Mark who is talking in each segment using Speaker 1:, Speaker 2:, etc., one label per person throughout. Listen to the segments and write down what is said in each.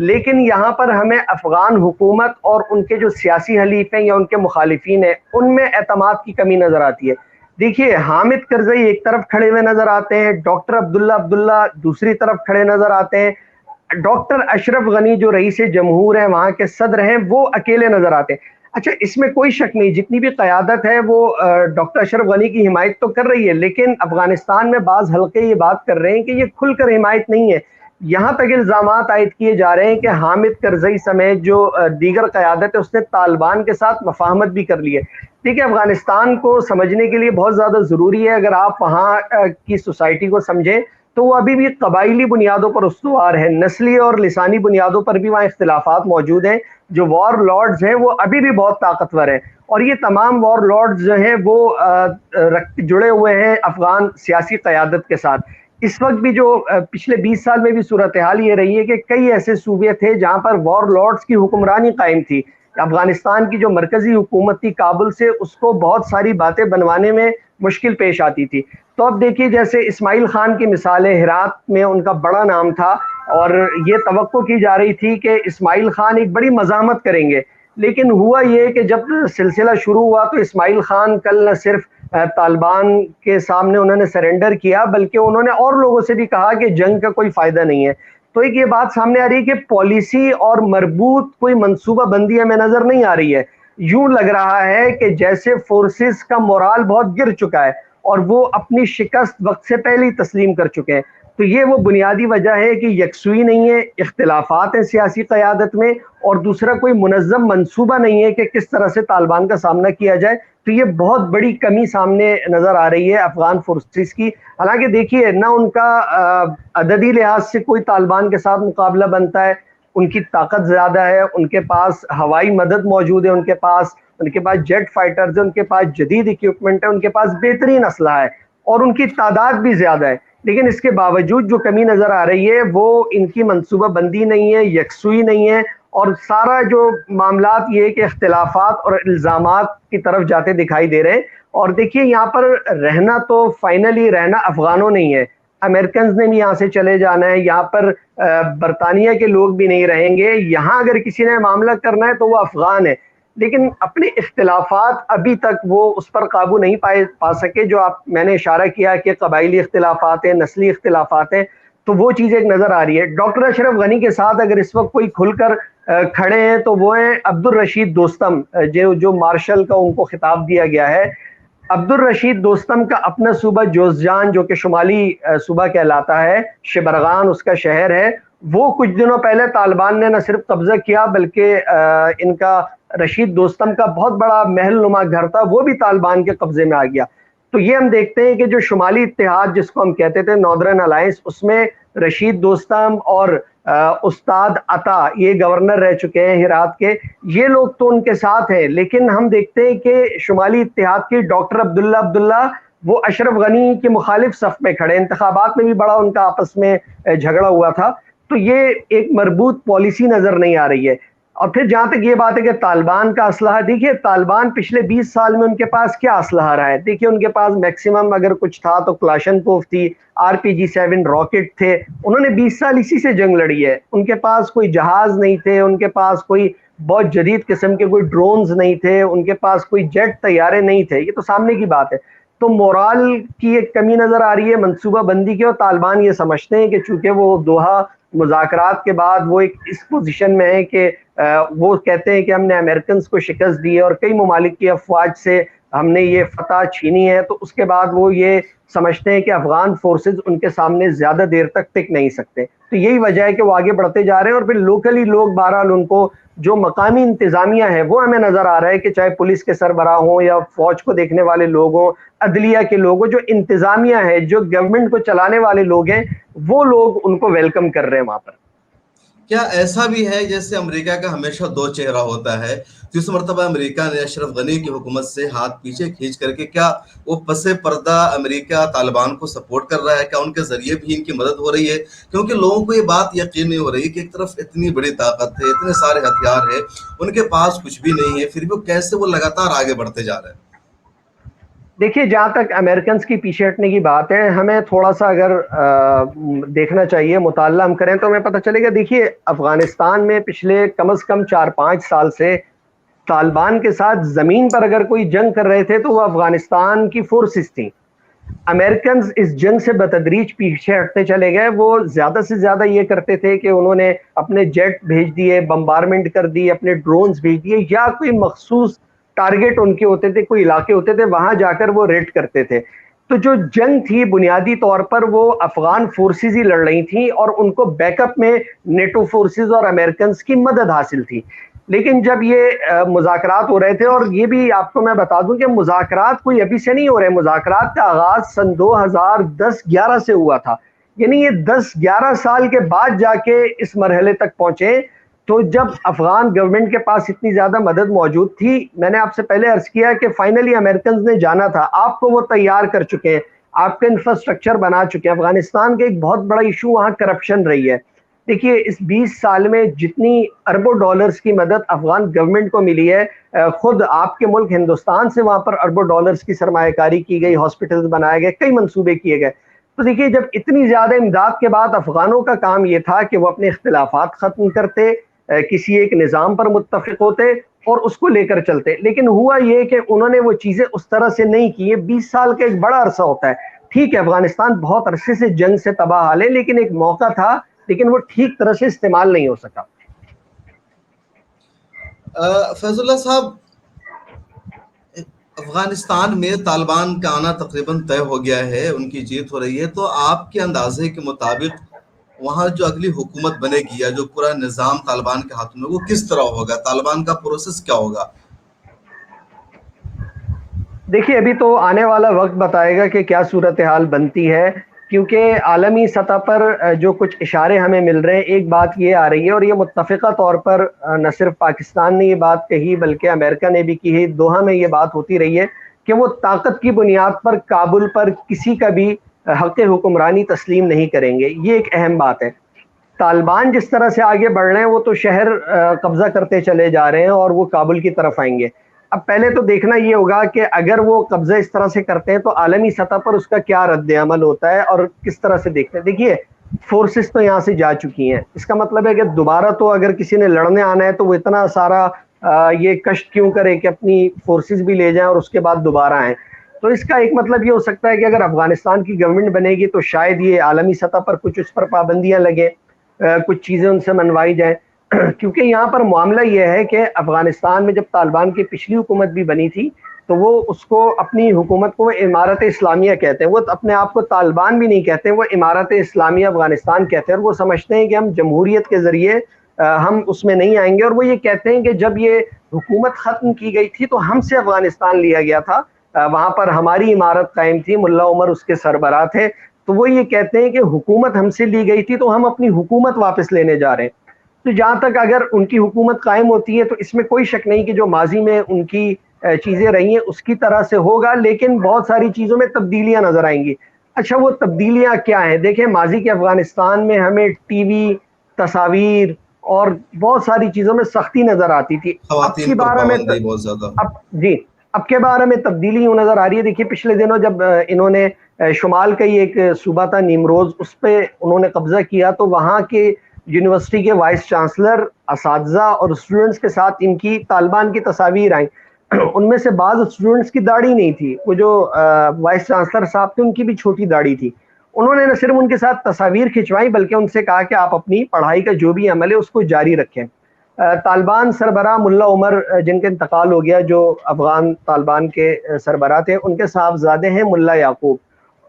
Speaker 1: لیکن یہاں پر ہمیں افغان حکومت اور ان کے جو سیاسی حلیف ہیں یا ان کے مخالفین ہیں ان میں اعتماد کی کمی نظر آتی ہے. دیکھیے حامد کرزئی ایک طرف کھڑے ہوئے نظر آتے ہیں, ڈاکٹر عبداللہ دوسری طرف کھڑے نظر آتے ہیں, ڈاکٹر اشرف غنی جو رئیس جمہور ہیں, وہاں کے صدر ہیں, وہ اکیلے نظر آتے ہیں. اچھا اس میں کوئی شک نہیں, جتنی بھی قیادت ہے وہ ڈاکٹر اشرف غنی کی حمایت تو کر رہی ہے, لیکن افغانستان میں بعض حلقے یہ بات کر رہے ہیں کہ یہ کھل کر حمایت نہیں ہے. یہاں تک الزامات عائد کیے جا رہے ہیں کہ حامد کرزئی سمیت جو دیگر قیادت ہے اس نے طالبان کے ساتھ مفاہمت بھی کر لی ہے. دیکھیں افغانستان کو سمجھنے کے لیے بہت زیادہ ضروری ہے, اگر آپ وہاں کی سوسائٹی کو سمجھیں تو وہ ابھی بھی قبائلی بنیادوں پر استوار ہے, نسلی اور لسانی بنیادوں پر بھی وہاں اختلافات موجود ہیں. جو وار لارڈز ہیں وہ ابھی بھی بہت طاقتور ہیں, اور یہ تمام وار لارڈز جو ہیں وہ جڑے ہوئے ہیں افغان سیاسی قیادت کے ساتھ. اس وقت بھی جو پچھلے 20 سال میں بھی صورتحال یہ رہی ہے کہ کئی ایسے صوبے تھے جہاں پر وار لارڈز کی حکمرانی قائم تھی. افغانستان کی جو مرکزی حکومت تھی کابل سے, اس کو بہت ساری باتیں بنوانے میں مشکل پیش آتی تھی. تو اب دیکھیے جیسے اسماعیل خان کی مثالیں, ہرات میں ان کا بڑا نام تھا اور یہ توقع کی جا رہی تھی کہ اسماعیل خان ایک بڑی مزاحمت کریں گے, لیکن ہوا یہ کہ جب سلسلہ شروع ہوا تو اسماعیل خان کل نہ صرف طالبان کے سامنے انہوں نے سرنڈر کیا, بلکہ انہوں نے اور لوگوں سے بھی کہا کہ جنگ کا کوئی فائدہ نہیں ہے. تو ایک یہ بات سامنے آ رہی ہے کہ پالیسی اور مربوط کوئی منصوبہ بندی ہمیں نظر نہیں آ رہی ہے. یوں لگ رہا ہے کہ جیسے فورسز کا مورال بہت گر چکا ہے اور وہ اپنی شکست وقت سے پہلے ہی تسلیم کر چکے ہیں. تو یہ وہ بنیادی وجہ ہے کہ یکسوئی نہیں ہے, اختلافات ہیں سیاسی قیادت میں, اور دوسرا کوئی منظم منصوبہ نہیں ہے کہ کس طرح سے طالبان کا سامنا کیا جائے. تو یہ بہت بڑی کمی سامنے نظر آ رہی ہے افغان فورسز کی. حالانکہ دیکھیے نہ ان کا عددی لحاظ سے کوئی طالبان کے ساتھ مقابلہ بنتا ہے, ان کی طاقت زیادہ ہے, ان کے پاس ہوائی مدد موجود ہے, ان کے پاس جیٹ فائٹرز ہیں, ان کے پاس جدید اکوپمنٹ ہے, ان کے پاس بہترین اسلحہ ہے, اور ان کی تعداد بھی زیادہ ہے. لیکن اس کے باوجود جو کمی نظر آ رہی ہے وہ ان کی منصوبہ بندی نہیں ہے, یکسوئی نہیں ہے, اور سارا جو معاملات یہ کہ اختلافات اور الزامات کی طرف جاتے دکھائی دے رہے ہیں. اور دیکھیے یہاں پر رہنا تو فائنلی رہنا افغانوں نہیں ہے, امریکنز نے بھی یہاں سے چلے جانا ہے, یہاں پر برطانیہ کے لوگ بھی نہیں رہیں گے. یہاں اگر کسی نے معاملہ کرنا ہے تو وہ افغان ہے, لیکن اپنے اختلافات ابھی تک وہ اس پر قابو نہیں پا سکے. جو میں نے اشارہ کیا کہ قبائلی اختلافات ہیں, نسلی اختلافات ہیں, تو وہ چیز ایک نظر آ رہی ہے. ڈاکٹر اشرف غنی کے ساتھ اگر اس وقت کوئی کھل کر کھڑے ہیں تو وہ ہیں عبدالرشید دوستم, جو مارشل کا ان کو خطاب دیا گیا ہے. عبدالرشید دوستم کا اپنا صوبہ جوزجان جو کہ شمالی صوبہ کہلاتا ہے, شبرغان اس کا شہر ہے, وہ کچھ دنوں پہلے طالبان نے نہ صرف قبضہ کیا بلکہ ان کا رشید دوستم کا بہت بڑا محل نما گھر تھا وہ بھی طالبان کے قبضے میں آ گیا. تو یہ ہم دیکھتے ہیں کہ جو شمالی اتحاد جس کو ہم کہتے تھے ناردرن الائنس, اس میں رشید دوستم اور استاد عطا یہ گورنر رہ چکے ہیں ہرات کے, یہ لوگ تو ان کے ساتھ ہیں. لیکن ہم دیکھتے ہیں کہ شمالی اتحاد کی ڈاکٹر عبداللہ وہ اشرف غنی کے مخالف صف میں کھڑے, انتخابات میں بھی بڑا ان کا آپس میں جھگڑا ہوا تھا. تو یہ ایک مربوط پالیسی نظر نہیں آ رہی ہے. اور پھر جہاں تک یہ بات ہے کہ طالبان کا اسلحہ, دیکھیے طالبان پچھلے 20 سال میں ان کے پاس کیا اسلحہ رہا ہے. دیکھیے ان کے پاس میکسیمم اگر کچھ تھا تو کلاشنکوف تھی, RPG-7 راکٹ تھے, انہوں نے 20 سال اسی سے جنگ لڑی ہے. ان کے پاس کوئی جہاز نہیں تھے, ان کے پاس کوئی بہت جدید قسم کے کوئی ڈرونز نہیں تھے, ان کے پاس کوئی جیٹ طیارے نہیں تھے. یہ تو سامنے کی بات ہے. تو مورال کی ایک کمی نظر آ رہی ہے, منصوبہ بندی کی, اور طالبان یہ سمجھتے ہیں کہ چونکہ وہ دوحہ مذاکرات کے بعد وہ ایک اس پوزیشن میں ہے کہ وہ کہتے ہیں کہ ہم نے امریکنز کو شکست دی ہے اور کئی ممالک کی افواج سے ہم نے یہ فتح چھینی ہے, تو اس کے بعد وہ یہ سمجھتے ہیں کہ افغان فورسز ان کے سامنے زیادہ دیر تک ٹک نہیں سکتے. تو یہی وجہ ہے کہ وہ آگے بڑھتے جا رہے ہیں. اور پھر لوکلی لوگ بہرحال ان کو جو مقامی انتظامیہ ہے وہ ہمیں نظر آ رہا ہے کہ چاہے پولیس کے سربراہ ہوں یا فوج کو دیکھنے والے لوگ ہوں, عدلیہ کے لوگ ہوں, جو انتظامیہ ہے, جو گورنمنٹ کو چلانے والے لوگ ہیں, وہ لوگ ان کو ویلکم کر رہے ہیں وہاں پر.
Speaker 2: کیا ایسا بھی ہے جیسے امریکہ کا ہمیشہ دو چہرہ ہوتا ہے, جس مرتبہ امریکہ نے اشرف غنی کی حکومت سے ہاتھ پیچھے کھینچ کر کے, کیا وہ پس پردہ امریکہ طالبان کو سپورٹ کر رہا ہے؟ کیا ان کے ذریعے بھی ان کی مدد ہو رہی ہے؟ کیونکہ لوگوں کو یہ بات یقین نہیں ہو رہی کہ ایک طرف اتنی بڑی طاقت ہے, اتنے سارے ہتھیار ہے, ان کے پاس کچھ بھی نہیں ہے, پھر بھی کیسے وہ لگاتار آگے بڑھتے جا رہے ہیں.
Speaker 1: دیکھیے جہاں تک امریکنز کی پیچھے ہٹنے کی بات ہے، ہمیں تھوڑا سا اگر دیکھنا چاہیے، مطالعہ ہم کریں تو ہمیں پتہ چلے گا. دیکھیے افغانستان میں پچھلے کم از کم 4-5 سال سے طالبان کے ساتھ زمین پر اگر کوئی جنگ کر رہے تھے تو وہ افغانستان کی فورسز تھیں. امریکنز اس جنگ سے بتدریج پیچھے ہٹتے چلے گئے. وہ زیادہ سے زیادہ یہ کرتے تھے کہ انہوں نے اپنے جیٹ بھیج دیے، بمبارمنٹ کر دی، اپنے ڈرونز بھیج دیے، یا کوئی مخصوص ٹارگٹ ان کے ہوتے تھے، کوئی علاقے ہوتے تھے، وہاں جا کر وہ ریڈ کرتے تھے. تو جو جنگ تھی بنیادی طور پر وہ افغان فورسز ہی لڑ رہی تھیں، اور ان کو بیک اپ میں نیٹو فورسز اور امریکنز کی مدد حاصل تھی. لیکن جب یہ مذاکرات ہو رہے تھے، اور یہ بھی آپ کو میں بتا دوں کہ مذاکرات کوئی ابھی سے نہیں ہو رہے، مذاکرات کا آغاز سن 2010-11 سے ہوا تھا. یعنی یہ 10-11 سال کے بعد جا کے اس مرحلے تک پہنچے. تو جب افغان گورنمنٹ کے پاس اتنی زیادہ مدد موجود تھی، میں نے آپ سے پہلے عرض کیا کہ فائنلی امریکنز نے جانا تھا، آپ کو وہ تیار کر چکے ہیں، آپ کا انفراسٹرکچر بنا چکے ہیں. افغانستان کا ایک بہت بڑا ایشو وہاں کرپشن رہی ہے. دیکھیے اس 20 سال میں جتنی اربوں ڈالرز کی مدد افغان گورنمنٹ کو ملی ہے، خود آپ کے ملک ہندوستان سے وہاں پر اربوں ڈالرز کی سرمایہ کاری کی گئی، ہاسپٹلز بنائے گئے، کئی منصوبے کیے گئے. تو دیکھیے جب اتنی زیادہ امداد کے بعد افغانوں کا کام یہ تھا کہ وہ اپنے اختلافات ختم کرتے، کسی ایک نظام پر متفق ہوتے اور اس کو لے کر چلتے. لیکن ہوا یہ کہ انہوں نے وہ چیزیں اس طرح سے نہیں کی. 20 سال کا ایک بڑا عرصہ ہوتا ہے. ٹھیک ہے افغانستان بہت عرصے سے جنگ سے تباہ حال ہے، لیکن ایک موقع تھا، لیکن وہ ٹھیک طرح سے استعمال نہیں ہو سکا.
Speaker 2: فیض اللہ صاحب، افغانستان میں طالبان کا آنا تقریباً طے ہو گیا ہے، ان کی جیت ہو رہی ہے. تو آپ کے اندازے کے مطابق وہاں جو اگلی حکومت بنے گی یا جو پورا نظام طالبان کے ہاتھوں میں، وہ کس طرح ہوگا؟ طالبان کا پروسیس کیا ہوگا؟
Speaker 1: دیکھیے ابھی تو آنے والا وقت بتائے گا کہ کیا صورتحال بنتی ہے، کیونکہ عالمی سطح پر جو کچھ اشارے ہمیں مل رہے ہیں، ایک بات یہ آ رہی ہے، اور یہ متفقہ طور پر نہ صرف پاکستان نے یہ بات کہی بلکہ امریکہ نے بھی کی ہے، دوحہ میں یہ بات ہوتی رہی ہے کہ وہ طاقت کی بنیاد پر کابل پر کسی کا بھی حق حکمرانی تسلیم نہیں کریں گے. یہ ایک اہم بات ہے. طالبان جس طرح سے آگے بڑھ رہے ہیں، وہ تو شہر قبضہ کرتے چلے جا رہے ہیں اور وہ کابل کی طرف آئیں گے. اب پہلے تو دیکھنا یہ ہوگا کہ اگر وہ قبضہ اس طرح سے کرتے ہیں تو عالمی سطح پر اس کا کیا رد عمل ہوتا ہے اور کس طرح سے دیکھتے ہیں. دیکھیے فورسز تو یہاں سے جا چکی ہیں، اس کا مطلب ہے کہ دوبارہ تو اگر کسی نے لڑنے آنا ہے تو وہ اتنا سارا یہ کشٹ کیوں کرے کہ اپنی فورسز بھی لے جائیں اور اس کے بعد دوبارہ آئیں. تو اس کا ایک مطلب یہ ہو سکتا ہے کہ اگر افغانستان کی گورنمنٹ بنے گی تو شاید یہ عالمی سطح پر کچھ اس پر پابندیاں لگیں، کچھ چیزیں ان سے منوائی جائیں. کیونکہ یہاں پر معاملہ یہ ہے کہ افغانستان میں جب طالبان کی پچھلی حکومت بھی بنی تھی تو وہ اس کو اپنی حکومت کو امارت اسلامیہ کہتے ہیں. وہ اپنے آپ کو طالبان بھی نہیں کہتے، وہ امارت اسلامیہ افغانستان کہتے ہیں، اور وہ سمجھتے ہیں کہ ہم جمہوریت کے ذریعے ہم اس میں نہیں آئیں گے. اور وہ یہ کہتے ہیں کہ جب یہ حکومت ختم کی گئی تھی تو ہم سے افغانستان لیا گیا تھا، وہاں پر ہماری عمارت قائم تھی، ملا عمر اس کے سربراہ تھے. تو وہ یہ کہتے ہیں کہ حکومت ہم سے لی گئی تھی تو ہم اپنی حکومت واپس لینے جا رہے ہیں. تو جہاں تک اگر ان کی حکومت قائم ہوتی ہے تو اس میں کوئی شک نہیں کہ جو ماضی میں ان کی چیزیں رہی ہیں اس کی طرح سے ہوگا، لیکن بہت ساری چیزوں میں تبدیلیاں نظر آئیں گی. اچھا وہ تبدیلیاں کیا ہیں؟ دیکھیں ماضی کے افغانستان میں ہمیں ٹی وی، تصاویر اور بہت ساری چیزوں میں سختی نظر آتی تھی. اب کی
Speaker 2: خواتین پر
Speaker 1: بار ہمیں
Speaker 2: پابندی بہت زیادہ.
Speaker 1: اب جی اب کے بار ہمیں تبدیلی یوں نظر آ رہی ہے. دیکھیے پچھلے دنوں جب انہوں نے شمال کا ہی ایک صوبہ تھا نیمروز، اس پہ انہوں نے قبضہ کیا تو وہاں کے یونیورسٹی کے وائس چانسلر، اساتذہ اور اسٹوڈنٹس کے ساتھ ان کی طالبان کی تصاویر آئیں. ان میں سے بعض اسٹوڈنٹس کی داڑھی نہیں تھی، وہ جو وائس چانسلر صاحب تھے ان کی بھی چھوٹی داڑھی تھی. انہوں نے نہ صرف ان کے ساتھ تصاویر کھنچوائی بلکہ ان سے کہا کہ آپ اپنی پڑھائی کا جو بھی عمل ہے اس کو جاری رکھیں. طالبان سربراہ ملا عمر جن کا انتقال ہو گیا، جو افغان طالبان کے سربراہ تھے، ان کے صاحبزادے ہیں ملا یعقوب.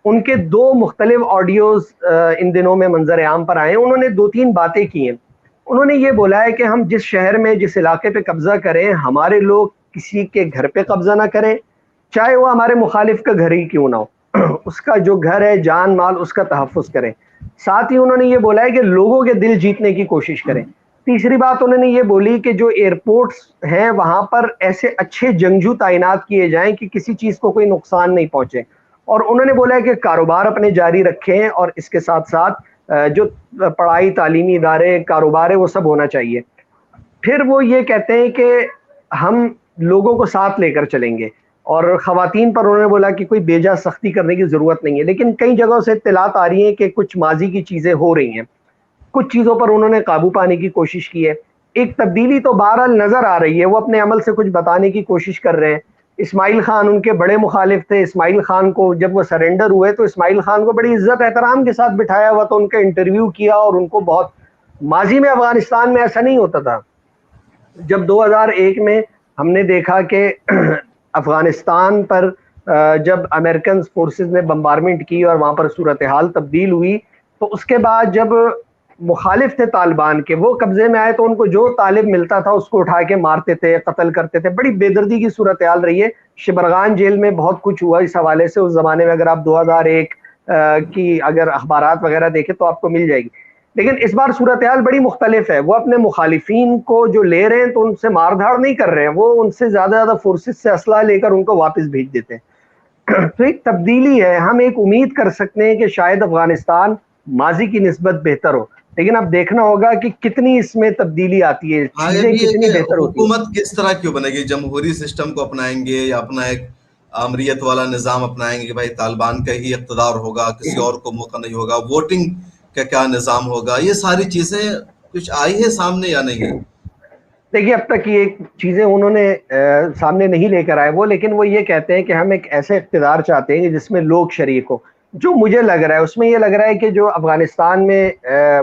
Speaker 1: ان کے 2 مختلف آڈیوز ان دنوں میں منظر عام پر آئے ہیں. انہوں نے 2-3 باتیں کی ہیں. انہوں نے یہ بولا ہے کہ ہم جس شہر میں جس علاقے پہ قبضہ کریں، ہمارے لوگ کسی کے گھر پہ قبضہ نہ کریں، چاہے وہ ہمارے مخالف کا گھر ہی کیوں نہ ہو. اس کا جو گھر ہے، جان مال، اس کا تحفظ کریں. ساتھ ہی انہوں نے یہ بولا ہے کہ لوگوں کے دل جیتنے کی کوشش کریں. تیسری بات انہوں نے یہ بولی کہ جو ایئرپورٹس ہیں وہاں پر ایسے اچھے جنگجو تعینات کیے جائیں کہ کسی چیز کو کوئی نقصان نہیں پہنچے. اور انہوں نے بولا ہے کہ کاروبار اپنے جاری رکھیں اور اس کے ساتھ ساتھ جو پڑھائی، تعلیمی ادارے، کاروبار ہے وہ سب ہونا چاہیے. پھر وہ یہ کہتے ہیں کہ ہم لوگوں کو ساتھ لے کر چلیں گے. اور خواتین پر انہوں نے بولا کہ کوئی بیجا سختی کرنے کی ضرورت نہیں ہے، لیکن کئی جگہوں سے اطلاعات آ رہی ہیں کہ کچھ ماضی کی چیزیں ہو رہی ہیں، کچھ چیزوں پر انہوں نے قابو پانے کی کوشش کی ہے. ایک تبدیلی تو بہرحال نظر آ رہی ہے، وہ اپنے عمل سے کچھ بتانے کی کوشش کر رہے ہیں. اسماعیل خان ان کے بڑے مخالف تھے. اسماعیل خان کو جب وہ سرنڈر ہوئے تو اسماعیل خان کو بڑی عزت احترام کے ساتھ بٹھایا ہوا تو ان کا انٹرویو کیا، اور ان کو بہت، ماضی میں افغانستان میں ایسا نہیں ہوتا تھا. جب 2001 میں ہم نے دیکھا کہ افغانستان پر جب امریکن فورسز نے بمبارمنٹ کی اور وہاں پر صورتحال تبدیل ہوئی، تو اس کے بعد جب مخالف تھے طالبان کے وہ قبضے میں آئے تو ان کو جو طالب ملتا تھا اس کو اٹھا کے مارتے تھے، قتل کرتے تھے. بڑی بے دردی کی صورتحال رہی ہے. شبرغان جیل میں بہت کچھ ہوا اس حوالے سے اس زمانے میں، اگر آپ 2001 کی اگر اخبارات وغیرہ دیکھیں تو آپ کو مل جائے گی. لیکن اس بار صورتحال بڑی مختلف ہے. وہ اپنے مخالفین کو جو لے رہے ہیں تو ان سے مار دھاڑ نہیں کر رہے ہیں، وہ ان سے زیادہ فورسز سے اسلحہ لے کر ان کو واپس بھیج دیتے ہیں. تو ایک تبدیلی ہے. ہم ایک امید کر سکتے ہیں کہ شاید افغانستان ماضی کی نسبت بہتر ہو، لیکن اب دیکھنا ہوگا کہ کتنی اس میں تبدیلی آتی ہے،
Speaker 2: ہاں یہ
Speaker 1: چیزیں
Speaker 2: بھی ہے
Speaker 1: کتنی
Speaker 2: کہ
Speaker 1: بہتر ہوتی ہیں.
Speaker 2: حکومت کس طرح کیوں بنے گی، جمہوری سسٹم کو اپنائیں گے یا اپنا ایک آمریت والا نظام اپنائیں گے کہ بھائی طالبان کا ہی اقتدار ہوگا، کسی اور کو موقع نہیں ہوگا، ووٹنگ کا کیا نظام ہوگا، یہ ساری چیزیں کچھ آئی ہے سامنے یا نہیں؟
Speaker 1: دیکھیے اب تک یہ چیزیں انہوں نے سامنے نہیں لے کر آئے وہ، لیکن وہ یہ کہتے ہیں کہ ہم ایک ایسے اقتدار چاہتے ہیں کہ جس میں لوگ شریک ہو. جو مجھے لگ رہا ہے اس میں یہ لگ رہا ہے کہ جو افغانستان میں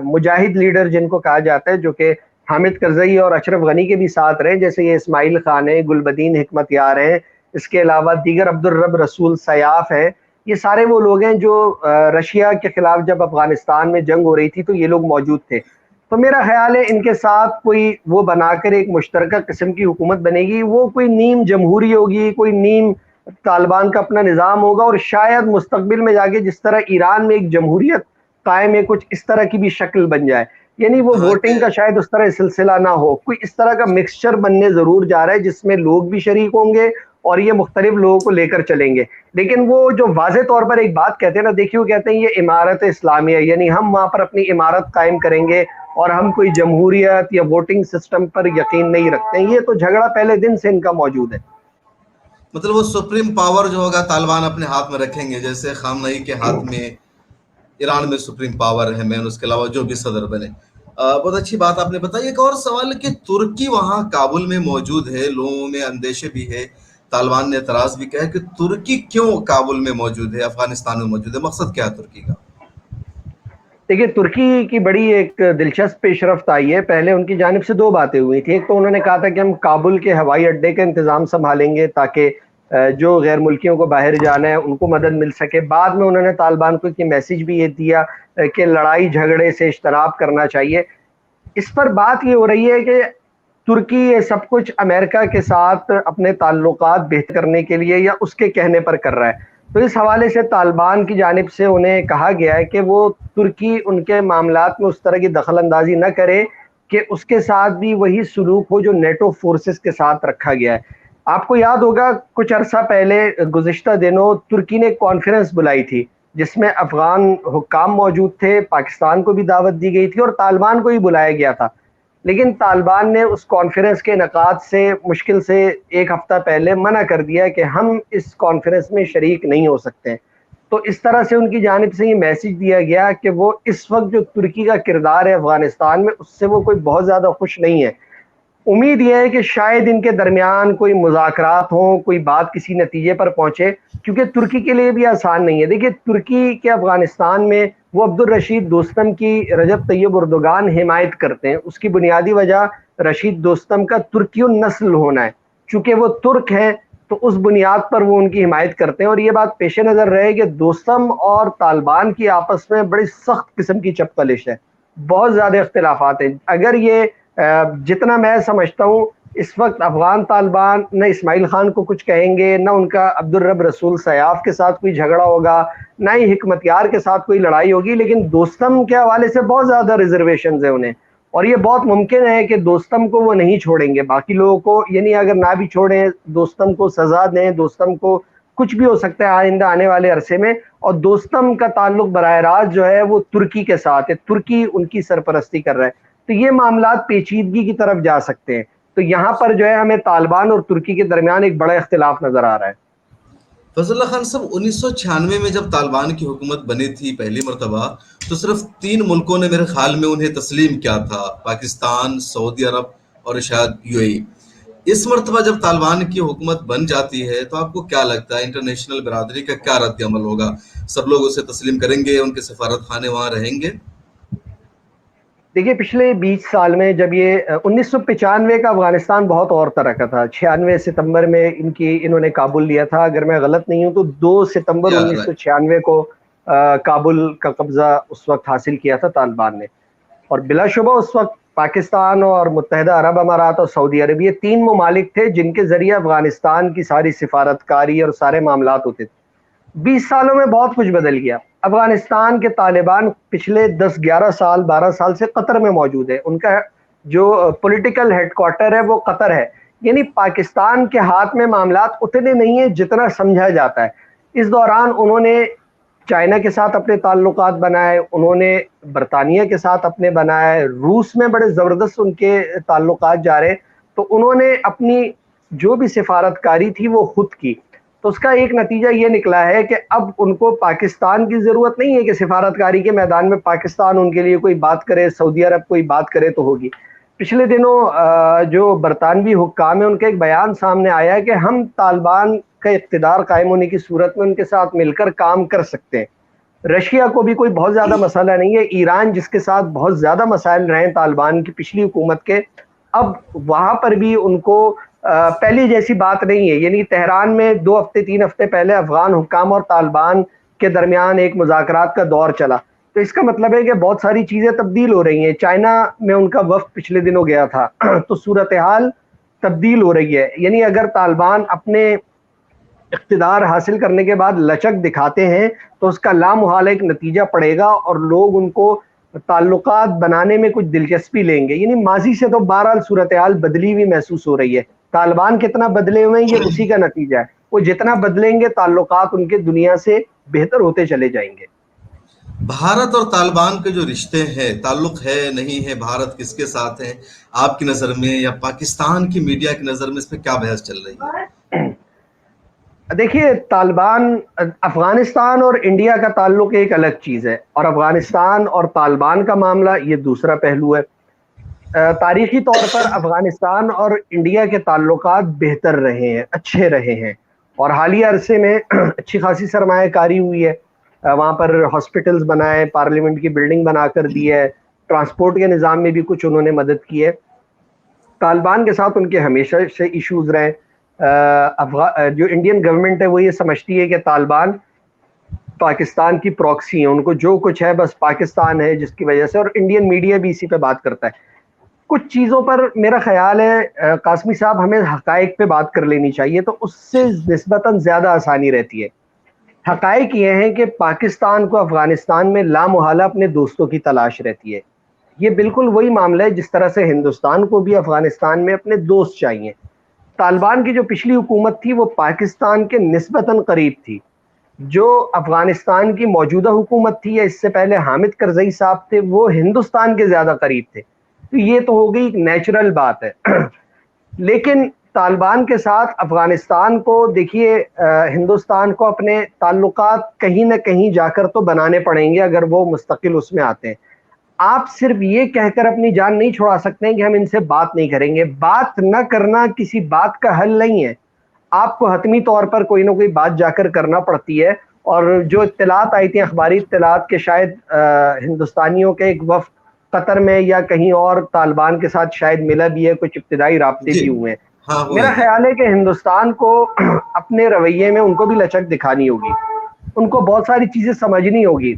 Speaker 1: مجاہد لیڈر جن کو کہا جاتا ہے، جو کہ حامد کرزئی اور اشرف غنی کے بھی ساتھ رہے، جیسے یہ اسماعیل خان ہے، گلبدین حکمت یار ہیں، اس کے علاوہ دیگر عبدالرب رسول سیاف ہے، یہ سارے وہ لوگ ہیں جو رشیا کے خلاف جب افغانستان میں جنگ ہو رہی تھی تو یہ لوگ موجود تھے. تو میرا خیال ہے ان کے ساتھ کوئی وہ بنا کر ایک مشترکہ قسم کی حکومت بنے گی. وہ کوئی نیم جمہوری ہوگی، کوئی نیم طالبان کا اپنا نظام ہوگا، اور شاید مستقبل میں جا کے جس طرح ایران میں ایک جمہوریت قائم ہے کچھ اس طرح کی بھی شکل بن جائے. یعنی وہ
Speaker 2: ہاں کہ
Speaker 1: ووٹنگ کا شاید اس طرح سلسلہ نہ ہو، کوئی اس طرح کا مکسچر بننے ضرور جا رہا ہے جس میں لوگ بھی شریک ہوں گے اور یہ مختلف لوگوں کو لے کر چلیں گے. لیکن وہ جو واضح طور پر ایک بات کہتے ہیں نا، دیکھیے وہ کہتے ہیں یہ امارت اسلامیہ، یعنی ہم وہاں پر اپنی امارت قائم کریں گے اور ہم کوئی جمہوریت یا ووٹنگ سسٹم پر یقین نہیں رکھتے ہیں. یہ تو جھگڑا پہلے دن سے ان کا موجود ہے.
Speaker 2: مطلب وہ سپریم پاور جو ہوگا طالبان اپنے ہاتھ میں رکھیں گے، جیسے خامنئی کے ہاتھ میں ایران میں سپریم پاور ہے مین، اس کے علاوہ جو بھی صدر بنے. بہت اچھی بات آپ نے بتائی. ایک اور سوال ہے کہ ترکی وہاں کابل میں موجود ہے، لوگوں میں اندیشے بھی ہے، طالبان نے اعتراض بھی کیا ہے کہ ترکی کیوں کابل میں موجود ہے، افغانستان میں موجود ہے، مقصد کیا ہے ترکی کا؟
Speaker 1: دیکھیے ترکی کی بڑی ایک دلچسپ پیش رفت آئی ہے. پہلے ان کی جانب سے دو باتیں ہوئی تھیں. ایک تو انہوں نے کہا تھا کہ ہم کابل کے ہوائی اڈے کا انتظام سنبھالیں گے تاکہ جو غیر ملکیوں کو باہر جانا ہے ان کو مدد مل سکے. بعد میں انہوں نے طالبان کو ایک میسج بھی یہ دیا کہ لڑائی جھگڑے سے اجتناب کرنا چاہیے. اس پر بات یہ ہو رہی ہے کہ ترکی یہ سب کچھ امریکہ کے ساتھ اپنے تعلقات بہتر کرنے کے لیے یا اس کے کہنے پر کر رہا ہے. تو اس حوالے سے طالبان کی جانب سے انہیں کہا گیا ہے کہ وہ ترکی ان کے معاملات میں اس طرح کی دخل اندازی نہ کرے کہ اس کے ساتھ بھی وہی سلوک ہو جو نیٹو فورسز کے ساتھ رکھا گیا ہے. آپ کو یاد ہوگا کچھ عرصہ پہلے گزشتہ دنوں ترکی نے ایک کانفرنس بلائی تھی جس میں افغان حکام موجود تھے، پاکستان کو بھی دعوت دی گئی تھی اور طالبان کو بھی بلایا گیا تھا. لیکن طالبان نے اس کانفرنس کے انعقاد سے مشکل سے ایک ہفتہ پہلے منع کر دیا کہ ہم اس کانفرنس میں شریک نہیں ہو سکتے. تو اس طرح سے ان کی جانب سے یہ میسج دیا گیا کہ وہ اس وقت جو ترکی کا کردار ہے افغانستان میں اس سے وہ کوئی بہت زیادہ خوش نہیں ہے. امید یہ ہے کہ شاید ان کے درمیان کوئی مذاکرات ہوں، کوئی بات کسی نتیجے پر پہنچے، کیونکہ ترکی کے لیے بھی آسان نہیں ہے. دیکھیے ترکی کے افغانستان میں وہ عبدالرشید دوستم کی رجب طیب اردوغان حمایت کرتے ہیں. اس کی بنیادی وجہ رشید دوستم کا ترکی النسل ہونا ہے. چونکہ وہ ترک ہیں تو اس بنیاد پر وہ ان کی حمایت کرتے ہیں. اور یہ بات پیش نظر رہے کہ دوستم اور طالبان کی آپس میں بڑی سخت قسم کی چپقلش ہے، بہت زیادہ اختلافات ہیں. اگر یہ جتنا میں سمجھتا ہوں اس وقت افغان طالبان نہ اسماعیل خان کو کچھ کہیں گے، نہ ان کا عبدالرب رسول سیاف کے ساتھ کوئی جھگڑا ہوگا، نہ ہی حکمت یار کے ساتھ کوئی لڑائی ہوگی، لیکن دوستم کے حوالے سے بہت زیادہ ریزرویشنز ہیں انہیں. اور یہ بہت ممکن ہے کہ دوستم کو وہ نہیں چھوڑیں گے، باقی لوگوں کو یعنی اگر نہ بھی چھوڑیں، دوستم کو سزا دیں، دوستم کو کچھ بھی ہو سکتا ہے آئندہ آنے والے عرصے میں. اور دوستم کا تعلق براہ راست جو ہے وہ ترکی کے ساتھ ہے، ترکی ان کی سرپرستی کر رہا ہے. تو یہ معاملات پیچیدگی کی طرف جا سکتے ہیں. تو یہاں پر جو ہے ہمیں طالبان اور ترکی کے درمیان ایک بڑا اختلاف نظر آ رہا ہے.
Speaker 2: فضل اللہ خان صاحب، 1996 میں جب طالبان کی حکومت بنی تھی پہلی مرتبہ، تو صرف 3 ملکوں نے میرے خیال میں انہیں تسلیم کیا تھا، پاکستان، سعودی عرب اور شاید یو اے ای۔ اس مرتبہ جب طالبان کی حکومت بن جاتی ہے تو آپ کو کیا لگتا ہے انٹرنیشنل برادری کا کیا رد عمل ہوگا؟ سب لوگ اسے تسلیم کریں گے؟ ان کے سفارت خانے وہاں رہیں گے؟
Speaker 1: دیکھیے پچھلے 20 سال میں جب یہ 1995 کا افغانستان بہت اور طرح کا تھا. 96 ستمبر میں انہوں نے کابل لیا تھا، اگر میں غلط نہیں ہوں تو 2 ستمبر
Speaker 2: یا
Speaker 1: 1996 کو کابل کا قبضہ اس وقت حاصل کیا تھا طالبان نے. اور بلا شبہ اس وقت پاکستان اور متحدہ عرب امارات اور سعودی عرب یہ 3 ممالک تھے جن کے ذریعے افغانستان کی ساری سفارتکاری اور سارے معاملات ہوتے تھے. 20 سالوں میں بہت کچھ بدل گیا. افغانستان کے طالبان پچھلے 10 11 سال 12 سال سے قطر میں موجود ہے. ان کا جو پولیٹیکل ہیڈ کوارٹر ہے وہ قطر ہے. یعنی پاکستان کے ہاتھ میں معاملات اتنے نہیں ہیں جتنا سمجھا جاتا ہے. اس دوران انہوں نے چائنا کے ساتھ اپنے تعلقات بنائے، انہوں نے برطانیہ کے ساتھ اپنے بنائے، روس میں بڑے زبردست ان کے تعلقات جا رہے. تو انہوں نے اپنی جو بھی سفارتکاری تھی وہ خود کی. تو اس کا ایک نتیجہ یہ نکلا ہے کہ اب ان کو پاکستان کی ضرورت نہیں ہے کہ سفارتکاری کے میدان میں پاکستان ان کے لیے کوئی بات کرے، سعودی عرب کوئی بات کرے تو ہوگی. پچھلے دنوں جو برطانوی حکام ہیں ان کا ایک بیان سامنے آیا ہے کہ ہم طالبان کا اقتدار قائم ہونے کی صورت میں ان کے ساتھ مل کر کام کر سکتے ہیں. رشیا کو بھی کوئی بہت زیادہ مسئلہ نہیں ہے. ایران جس کے ساتھ بہت زیادہ مسائل رہے ہیں طالبان کی پچھلی حکومت کے، اب وہاں پر بھی ان کو پہلی جیسی بات نہیں ہے. یعنی تہران میں 2 ہفتے 3 ہفتے پہلے افغان حکام اور طالبان کے درمیان ایک مذاکرات کا دور چلا. تو اس کا مطلب ہے کہ بہت ساری چیزیں تبدیل ہو رہی ہیں. چائنا میں ان کا وفد پچھلے دنوں گیا تھا تو صورتحال تبدیل ہو رہی ہے. یعنی اگر طالبان اپنے اقتدار حاصل کرنے کے بعد لچک دکھاتے ہیں تو اس کا لامحالہ ایک نتیجہ پڑے گا اور لوگ ان کو تعلقات بنانے میں کچھ دلچسپی لیں گے. یعنی ماضی سے تو بہرحال صورتحال بدلی ہوئی محسوس ہو رہی ہے. طالبان کتنا بدلے ہوئے ہیں یہ اسی کا نتیجہ ہے. وہ جتنا بدلیں گے تعلقات ان کے دنیا سے بہتر ہوتے چلے جائیں گے.
Speaker 2: بھارت اور طالبان کے جو رشتے ہیں، تعلق ہے نہیں ہے، بھارت کس کے ساتھ ہے آپ کی نظر میں، یا پاکستان کی میڈیا کی نظر میں اس پہ کیا بحث چل رہی ہے؟
Speaker 1: دیکھیے طالبان، افغانستان اور انڈیا کا تعلق ایک الگ چیز ہے اور افغانستان اور طالبان کا معاملہ یہ دوسرا پہلو ہے. تاریخی طور پر افغانستان اور انڈیا کے تعلقات بہتر رہے ہیں، اچھے رہے ہیں اور حالیہ عرصے میں اچھی خاصی سرمایہ کاری ہوئی ہے. وہاں پر ہاسپٹلز بنائے، پارلیمنٹ کی بلڈنگ بنا کر دی ہے، ٹرانسپورٹ کے نظام میں بھی کچھ انہوں نے مدد کی ہے. طالبان کے ساتھ ان کے ہمیشہ سے ایشوز رہے. جو انڈین گورنمنٹ ہے وہ یہ سمجھتی ہے کہ طالبان پاکستان کی پراکسی ہیں، ان کو جو کچھ ہے بس پاکستان ہے جس کی وجہ سے، اور انڈین میڈیا بھی اسی پہ بات کرتا ہے. کچھ چیزوں پر میرا خیال ہے قاسمی صاحب ہمیں حقائق پہ بات کر لینی چاہیے تو اس سے نسبتاً زیادہ آسانی رہتی ہے. حقائق یہ ہیں کہ پاکستان کو افغانستان میں لامحالہ اپنے دوستوں کی تلاش رہتی ہے. یہ بالکل وہی معاملہ ہے جس طرح سے ہندوستان کو بھی افغانستان میں اپنے دوست چاہیے. طالبان کی جو پچھلی حکومت تھی وہ پاکستان کے نسبتاً قریب تھی. جو افغانستان کی موجودہ حکومت تھی یا اس سے پہلے حامد کرزئی صاحب تھے وہ ہندوستان کے زیادہ قریب تھے. تو یہ تو ہو گئی ایک نیچرل بات ہے. لیکن طالبان کے ساتھ افغانستان کو دیکھیے، ہندوستان کو اپنے تعلقات کہیں نہ کہیں جا کر تو بنانے پڑیں گے اگر وہ مستقل اس میں آتے ہیں. آپ صرف یہ کہہ کر اپنی جان نہیں چھڑا سکتے ہیں کہ ہم ان سے بات نہیں کریں گے. بات نہ کرنا کسی بات کا حل نہیں ہے. آپ کو حتمی طور پر کوئی نہ کوئی بات جا کر کرنا پڑتی ہے. اور جو اطلاعات آئی تھیں اخباری اطلاعات کے شاید ہندوستانیوں کے ایک وفد قطر میں یا کہیں اور طالبان کے ساتھ شاید ملا بھی ہے، کچھ ابتدائی رابطے
Speaker 2: جی
Speaker 1: بھی ہوئے ہیں.
Speaker 2: ہاں، ہوئے
Speaker 1: میرا
Speaker 2: ہیں۔
Speaker 1: خیال ہے کہ ہندوستان کو اپنے رویے میں ان کو بھی لچک دکھانی ہوگی، ان کو بہت ساری چیزیں سمجھنی ہوگی.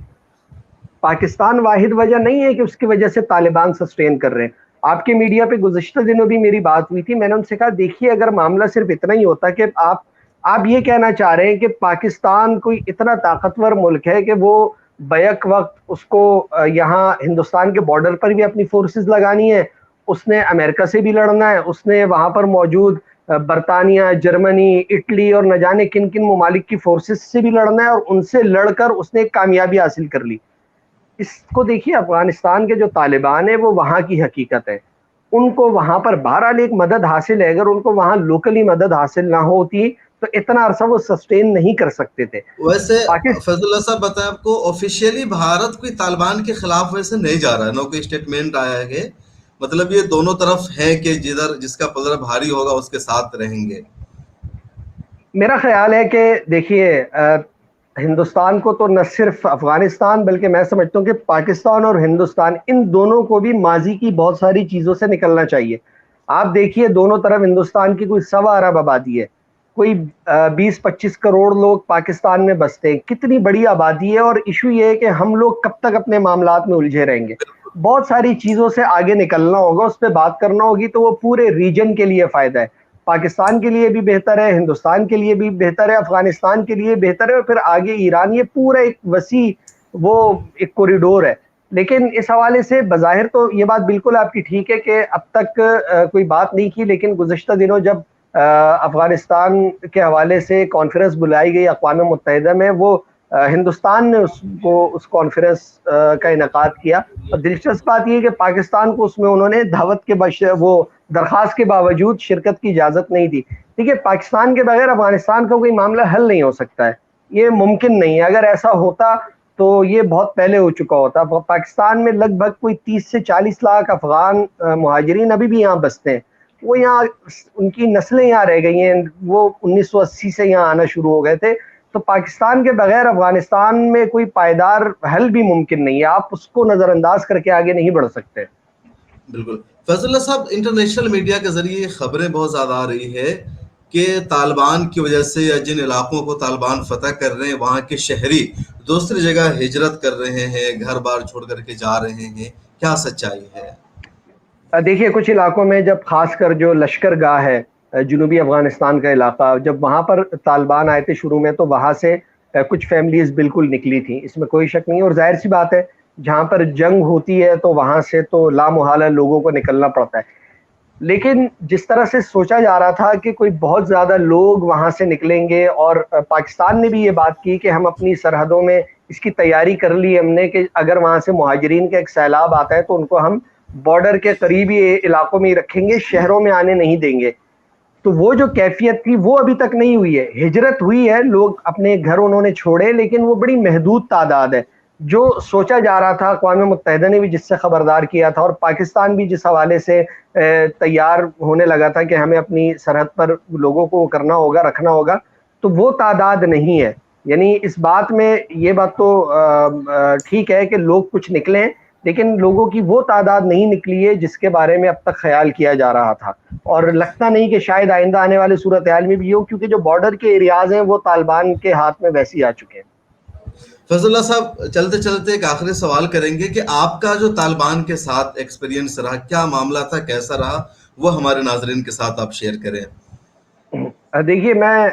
Speaker 1: پاکستان واحد وجہ نہیں ہے کہ اس کی وجہ سے طالبان سسٹین کر رہے ہیں. آپ کے میڈیا پہ گزشتہ دنوں بھی میری بات ہوئی تھی، میں نے ان سے کہا دیکھیے اگر معاملہ صرف اتنا ہی ہوتا کہ آپ یہ کہنا چاہ رہے ہیں کہ پاکستان کوئی اتنا طاقتور ملک ہے کہ وہ بیک وقت اس کو یہاں ہندوستان کے بارڈر پر بھی اپنی فورسز لگانی ہے، اس نے امریکہ سے بھی لڑنا ہے، اس نے وہاں پر موجود برطانیہ، جرمنی، اٹلی اور نہ جانے کن کن ممالک کی فورسز سے بھی لڑنا ہے، اور ان سے لڑ کر اس نے ایک کامیابی حاصل کر لی. اس کو دیکھیے افغانستان کے جو طالبان ہیں وہ وہاں کی حقیقت ہے. ان کو وہاں پر بہرحال ایک مدد حاصل ہے. اگر ان کو وہاں لوکلی مدد حاصل نہ ہوتی تو اتنا عرصہ وہ سسٹین نہیں کر سکتے تھے.
Speaker 2: ویسے فیض اللہ صاحب بتائیں آپ کو آفیشیلی بھارت کوئی طالبان کے خلاف ویسے نہیں جا رہا ہے, نہ کوئی اسٹیٹمنٹ آیا ہے, مطلب یہ دونوں طرف ہے کہ جس کا پلڑا بھاری ہوگا اس کے ساتھ رہیں گے.
Speaker 1: میرا خیال ہے کہ دیکھیے ہندوستان کو تو نہ صرف افغانستان بلکہ میں سمجھتا ہوں کہ پاکستان اور ہندوستان ان دونوں کو بھی ماضی کی بہت ساری چیزوں سے نکلنا چاہیے. آپ دیکھیے دونوں طرف ہندوستان کی کوئی 1.25 ارب آبادی ہے, کوئی 20-25 کروڑ لوگ پاکستان میں بستے ہیں, کتنی بڑی آبادی ہے, اور ایشو یہ ہے کہ ہم لوگ کب تک اپنے معاملات میں الجھے رہیں گے. بہت ساری چیزوں سے آگے نکلنا ہوگا, اس پہ بات کرنا ہوگی تو وہ پورے ریجن کے لیے فائدہ ہے. پاکستان کے لیے بھی بہتر ہے, ہندوستان کے لیے بھی بہتر ہے, افغانستان کے لیے بہتر ہے, اور پھر آگے ایران, یہ پورا ایک وسیع وہ ایک کوریڈور ہے. لیکن اس حوالے سے بظاہر تو یہ بات بالکل آپ کی ٹھیک ہے کہ اب تک کوئی بات نہیں کی, لیکن گزشتہ دنوں جب افغانستان کے حوالے سے کانفرنس بلائی گئی اقوام متحدہ میں, وہ ہندوستان نے اس کانفرنس کا انعقاد کیا. اور دلچسپ بات یہ ہے کہ پاکستان کو اس میں انہوں نے دعوت کے وہ درخواست کے باوجود شرکت کی اجازت نہیں دی. دیکھیے پاکستان کے بغیر افغانستان کا کوئی معاملہ حل نہیں ہو سکتا ہے, یہ ممکن نہیں ہے. اگر ایسا ہوتا تو یہ بہت پہلے ہو چکا ہوتا. پاکستان میں لگ بھگ کوئی 30 سے 40 لاکھ افغان مہاجرین ابھی بھی یہاں بستے ہیں. وہ یہاں ان کی نسلیں یہاں رہ گئی ہیں, وہ 1980 سے یہاں آنا شروع ہو گئے تھے. تو پاکستان کے بغیر افغانستان میں کوئی پائیدار حل بھی ممکن نہیں ہے. آپ اس کو نظر انداز کر کے آگے نہیں بڑھ سکتے.
Speaker 2: بالکل. فیض اللہ صاحب, انٹرنیشنل میڈیا کے ذریعے خبریں بہت زیادہ آ رہی ہے کہ طالبان کی وجہ سے یا جن علاقوں کو طالبان فتح کر رہے ہیں وہاں کے شہری دوسری جگہ ہجرت کر رہے ہیں, گھر بار چھوڑ کر کے جا رہے ہیں, کیا سچائی ہے؟
Speaker 1: دیکھیے کچھ علاقوں میں, جب خاص کر جو لشکر گاہ ہے جنوبی افغانستان کا علاقہ, جب وہاں پر طالبان آئے تھے شروع میں, تو وہاں سے کچھ فیملیز بالکل نکلی تھیں, اس میں کوئی شک نہیں. اور ظاہر سی بات ہے جہاں پر جنگ ہوتی ہے تو وہاں سے تو لامحالہ لوگوں کو نکلنا پڑتا ہے. لیکن جس طرح سے سوچا جا رہا تھا کہ کوئی بہت زیادہ لوگ وہاں سے نکلیں گے, اور پاکستان نے بھی یہ بات کی کہ ہم اپنی سرحدوں میں اس کی تیاری کر لی ہم نے کہ اگر وہاں سے مہاجرین کا ایک سیلاب آتا ہے تو ان کو ہم بارڈر کے قریبی علاقوں میں ہی رکھیں گے, شہروں میں آنے نہیں دیں گے. تو وہ جو کیفیت تھی وہ ابھی تک نہیں ہوئی ہے. ہجرت ہوئی ہے, لوگ اپنے گھر انہوں نے چھوڑے, لیکن وہ بڑی محدود تعداد ہے. جو سوچا جا رہا تھا, اقوام متحدہ نے بھی جس سے خبردار کیا تھا, اور پاکستان بھی جس حوالے سے تیار ہونے لگا تھا کہ ہمیں اپنی سرحد پر لوگوں کو کرنا ہوگا, رکھنا ہوگا, تو وہ تعداد نہیں ہے. یعنی اس بات میں یہ بات تو ٹھیک ہے کہ لوگ کچھ نکلیں, لیکن لوگوں کی وہ تعداد نہیں نکلی ہے جس کے بارے میں اب تک خیال کیا جا رہا تھا. اور لگتا نہیں کہ شاید آئندہ آنے والے صورتحال میں بھی ہو, کیونکہ جو بارڈر کے ایریاز ہیں وہ طالبان کے ہاتھ میں ویسے ہی آ چکے ہیں.
Speaker 2: فیض اللہ صاحب, چلتے چلتے ایک آخری سوال کریں گے کہ آپ کا جو طالبان کے ساتھ ایکسپیرینس رہا, کیا معاملہ تھا, کیسا رہا, وہ ہمارے ناظرین کے ساتھ آپ شیئر کریں.
Speaker 1: دیکھیے میں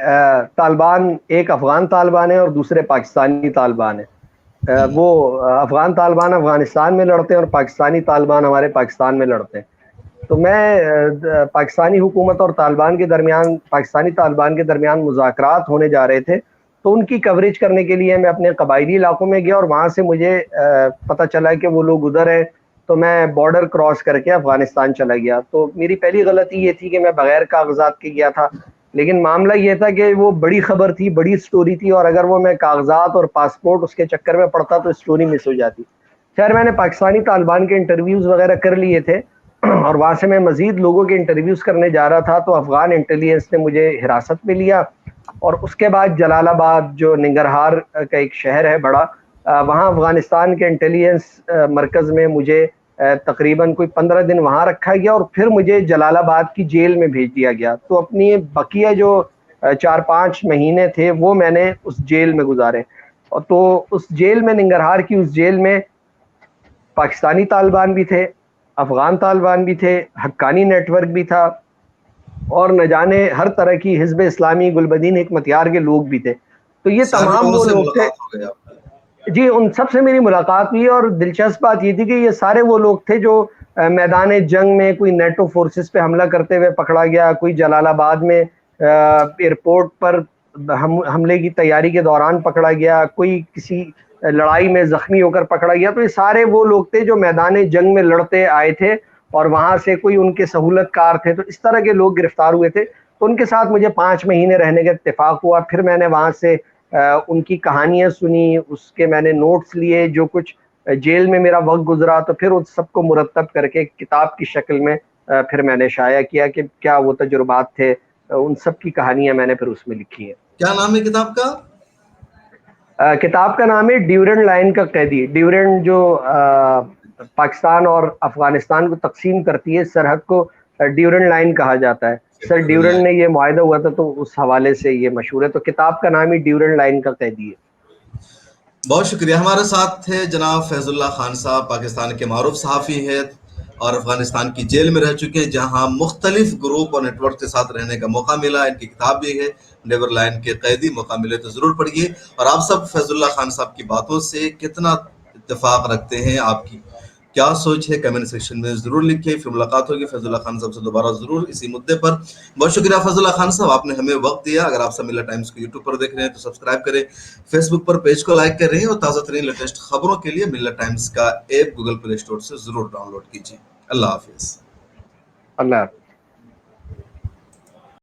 Speaker 1: طالبان, ایک افغان طالبان ہے اور دوسرے پاکستانی طالبان ہے. وہ افغان طالبان افغانستان میں لڑتے ہیں اور پاکستانی طالبان ہمارے پاکستان میں لڑتے ہیں. تو میں پاکستانی حکومت اور طالبان کے درمیان, پاکستانی طالبان کے درمیان مذاکرات ہونے جا رہے تھے, تو ان کی کوریج کرنے کے لیے میں اپنے قبائلی علاقوں میں گیا, اور وہاں سے مجھے پتہ چلا کہ وہ لوگ ادھر ہیں, تو میں بارڈر کراس کر کے افغانستان چلا گیا. تو میری پہلی غلطی یہ تھی کہ میں بغیر کاغذات کے گیا تھا, لیکن معاملہ یہ تھا کہ وہ بڑی خبر تھی, بڑی سٹوری تھی, اور اگر وہ میں کاغذات اور پاسپورٹ اس کے چکر میں پڑتا تو سٹوری مس ہو جاتی. خیر میں نے پاکستانی طالبان کے انٹرویوز وغیرہ کر لیے تھے, اور وہاں سے میں مزید لوگوں کے انٹرویوز کرنے جا رہا تھا, تو افغان انٹیلیجنس نے مجھے حراست میں لیا. اور اس کے بعد جلال آباد, جو ننگرہار کا ایک شہر ہے بڑا, وہاں افغانستان کے انٹیلیجنس مرکز میں مجھے تقریباً کوئی 15 دن وہاں رکھا گیا, اور پھر مجھے جلال آباد کی جیل میں بھیج دیا گیا. تو اپنی بقیہ جو 4-5 مہینے تھے وہ میں نے اس جیل میں گزارے. اور تو اس جیل میں, ننگرہار کی اس جیل میں, پاکستانی طالبان بھی تھے, افغان طالبان بھی تھے, حقانی نیٹ ورک بھی تھا, اور نہ جانے ہر طرح کی حزب اسلامی, گلبدین حکمتیار کے لوگ بھی تھے. تو یہ
Speaker 2: سارے
Speaker 1: تمام
Speaker 2: لوگوں
Speaker 1: وہ
Speaker 2: سے
Speaker 1: لوگ تھے.
Speaker 2: ملاقات ہو گیا آپ کی.
Speaker 1: جی ان سب سے میری ملاقات ہوئی, اور دلچسپ بات یہ تھی کہ یہ سارے وہ لوگ تھے جو میدان جنگ میں, کوئی نیٹو فورسز پہ حملہ کرتے ہوئے پکڑا گیا, کوئی جلال آباد میں ایئرپورٹ پر حملے کی تیاری کے دوران پکڑا گیا, کوئی کسی لڑائی میں زخمی ہو کر پکڑا گیا. تو یہ سارے وہ لوگ تھے جو میدان جنگ میں لڑتے آئے تھے, اور وہاں سے کوئی ان کے سہولت کار تھے، تو اس طرح کے لوگ گرفتار ہوئے تھے. تو ان کے ساتھ مجھے 5 مہینے رہنے کا اتفاق ہوا. پھر میں نے وہاں سے ان کی کہانیاں سنی، اس کے میں نے نوٹس لیے، جو کچھ جیل میں میرا وقت گزرا، تو پھر اس سب کو مرتب کر کے کتاب کی شکل میں پھر میں نے شائع کیا کہ کیا وہ تجربات تھے. ان سب کی کہانیاں میں نے پھر اس میں لکھی ہیں.
Speaker 2: کیا نام ہے کتاب کا؟
Speaker 1: کتاب کا نام ہے ڈیورنڈ لائن کا قیدی. ڈیورنڈ جو پاکستان اور افغانستان کو تقسیم کرتی ہے، سرحد کو ڈیورنڈ لائن کہا جاتا ہے. سر ڈیورنڈ نے یہ معاہدہ ہوا تھا، تو اس حوالے سے یہ مشہور ہے. تو کتاب کا نام ہی ڈیورنڈ لائن کا قیدی ہے.
Speaker 2: بہت شکریہ. ہمارے ساتھ تھے جناب فیض اللہ خان صاحب، پاکستان کے معروف صحافی ہیں اور افغانستان کی جیل میں رہ چکے ہیں، جہاں مختلف گروپ اور نیٹ ورک کے ساتھ رہنے کا موقع ملا. ان کی کتاب بھی ہے ڈیورنڈ لائن کے قیدی. موقع ملے تو ضرور پڑھیے. اور آپ سب فیض اللہ خان صاحب کی باتوں سے کتنا اتفاق رکھتے ہیں، آپ کی کیا سوچ ہے، کمنٹ سیکشن میں ضرور لکھیں. پھر ملاقات ہوگی فیض اللہ خان صاحب سے دوبارہ ضرور اسی مدعے پر. بہت شکریہ فیض اللہ خان صاحب، آپ نے ہمیں وقت دیا. اگر آپ سب ملا ٹائمز کو یوٹیوب پر دیکھ رہے ہیں تو سبسکرائب کریں، فیس بک پر پیج کو لائک کر رہے ہیں، اور تازہ ترین لیٹسٹ خبروں کے لیے ملت ٹائمز کا ایپ گوگل پلے اسٹور سے ضرور ڈاؤن لوڈ کیجیے. اللہ حافظ.
Speaker 1: اللہ حافظ.